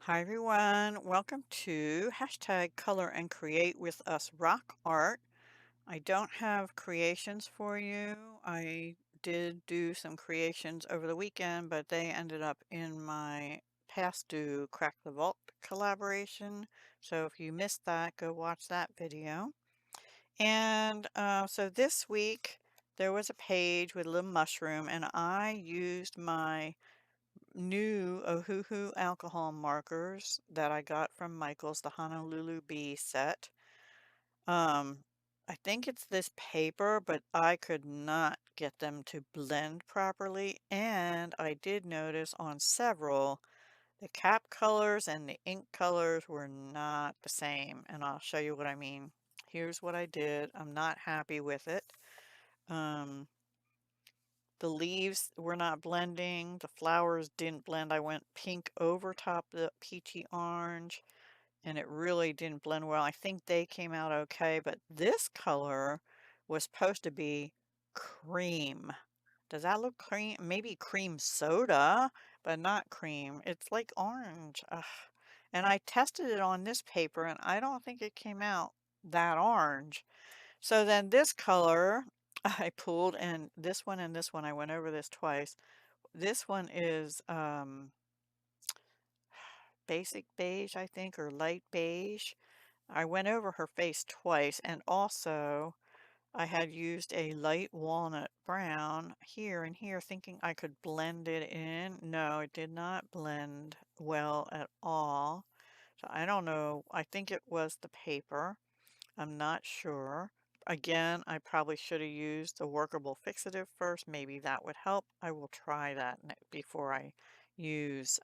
Hi everyone, welcome to hashtag color and create with us rock art. I don't have creations for you. I did do some creations over the weekend, but they ended up in my past due Crack the Vault collaboration. So if you missed that, go watch that video. And so this week there was a page with a little mushroom, and I used my new Ohuhu alcohol markers that I got from Michael's, the Honolulu Bee set. Um, I think it's this paper, but I could not get them to blend properly. And I did notice on several, the cap colors and the ink colors were not the same. And I'll show you what I mean. Here's what I did. I'm not happy with it. Um, The leaves were not blending. The flowers didn't blend. I went pink over top the peachy orange, and it really didn't blend well. I think they came out okay, but this color was supposed to be cream. Does that look cream? Maybe cream soda, but not cream. It's like orange. Ugh. And I tested it on this paper, and I don't think it came out that orange. So then this color I pulled, and this one, I went over this twice. This one is basic beige, I think, or light beige. I went over her face twice, and also I had used a light walnut brown here and here, thinking I could blend it in. No, it did not blend well at all. So I don't know. I think it was the paper. I'm not sure. Again, I probably should have used the workable fixative first. Maybe that would help. I will try that before I use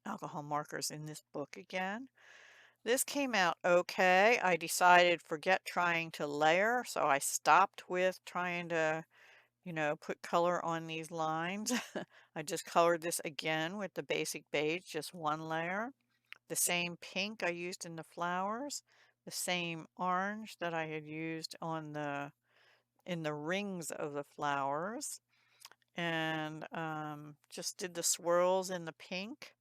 alcohol markers in this book again. This came out okay. I decided forget trying to layer, so I stopped with trying to, put color on these lines. I just colored this again with the basic beige, just one layer. The same pink I used in the flowers, the same orange that I had used on the in the rings of the flowers, and just did the swirls in the pink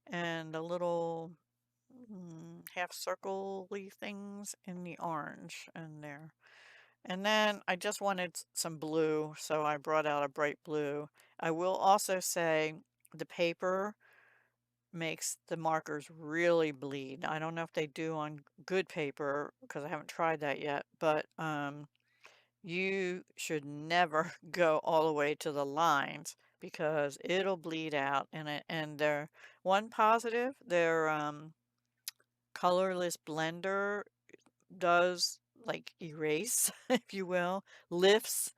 and the little half circle-y things in the orange and there. And then I just wanted some blue, so I brought out a bright blue. I will also say the paper makes the markers really bleed. I don't know if they do on good paper because I haven't tried that yet, but you should never go all the way to the lines because it'll bleed out. And they're one positive, their colorless blender does like erase, if you will, lifts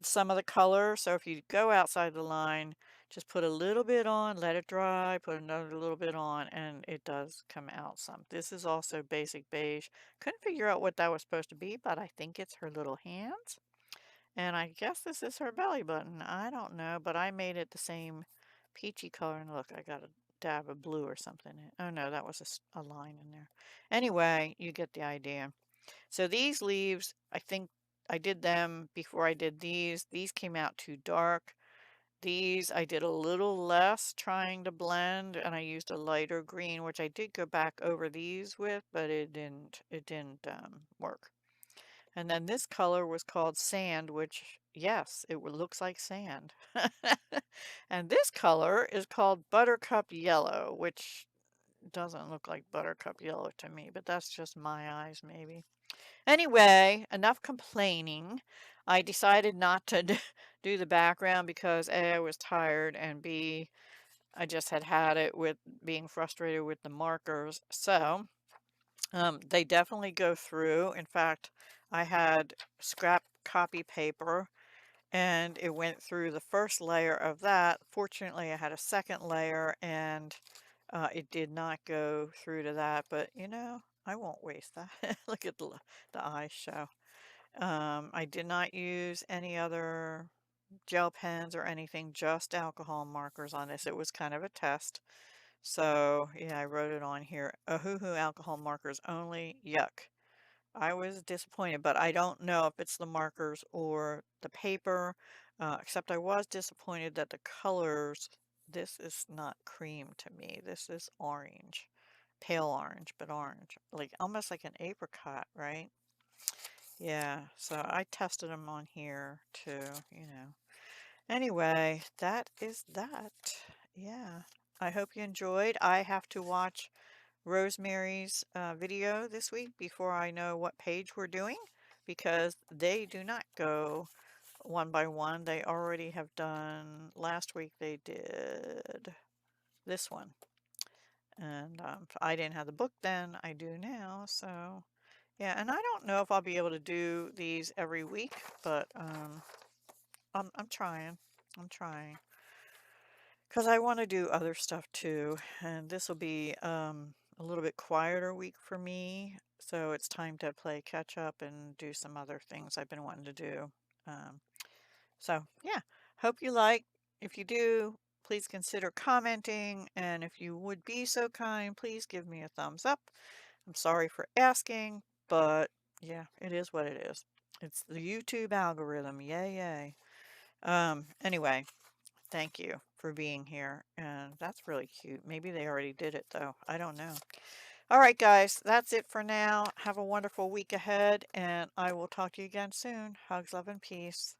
some of the color. So if you go outside the line, just put a little bit on, let it dry, put another little bit on, and it does come out some. This is also basic beige. Couldn't figure out what that was supposed to be, but I think it's her little hands. And I guess this is her belly button. I don't know, but I made it the same peachy color. And look, I got a dab of blue or something. Oh no, that was a line in there. Anyway, you get the idea. So these leaves, I think I did them before I did these. These came out too dark. These I did a little less trying to blend, and I used a lighter green, which I did go back over these with, but it didn't work. And then this color was called sand, which, yes, looks like sand. And this color is called buttercup yellow, which doesn't look like buttercup yellow to me, but that's just my eyes, maybe. Anyway, enough complaining. I decided not to do the background because A, I was tired, and B, I just had it with being frustrated with the markers. So they definitely go through. In fact, I had scrap copy paper and it went through the first layer of that. Fortunately, I had a second layer and it did not go through to that, but I won't waste that. Look at the eyes show. I did not use any other gel pens or anything, just alcohol markers on this. It was kind of a test. So, yeah, I wrote it on here. Ohuhu alcohol markers only. Yuck. I was disappointed, but I don't know if it's the markers or the paper, except I was disappointed that the colors This is not cream to me. This is orange. Pale orange, but orange. Like almost like an apricot, right? Yeah, so I tested them on here too, you know. Anyway, that is that. Yeah. I hope you enjoyed. I have to watch Rosemary's video this week before I know what page we're doing because they do not go one by one. They already have done, last week they did this one. And I didn't have the book then. I do now. So, yeah. And I don't know if I'll be able to do these every week, but I'm trying. I'm trying. Because I want to do other stuff too. And this will be a little bit quieter week for me. So it's time to play catch up and do some other things I've been wanting to do. Um, so, yeah, hope you like. If you do, please consider commenting. And if you would be so kind, please give me a thumbs up. I'm sorry for asking, but yeah, it is what it is. It's the YouTube algorithm. Yay, yay. Anyway, thank you for being here. And that's really cute. Maybe they already did it though. I don't know. All right, guys, that's it for now. Have a wonderful week ahead, and I will talk to you again soon. Hugs, love, and peace.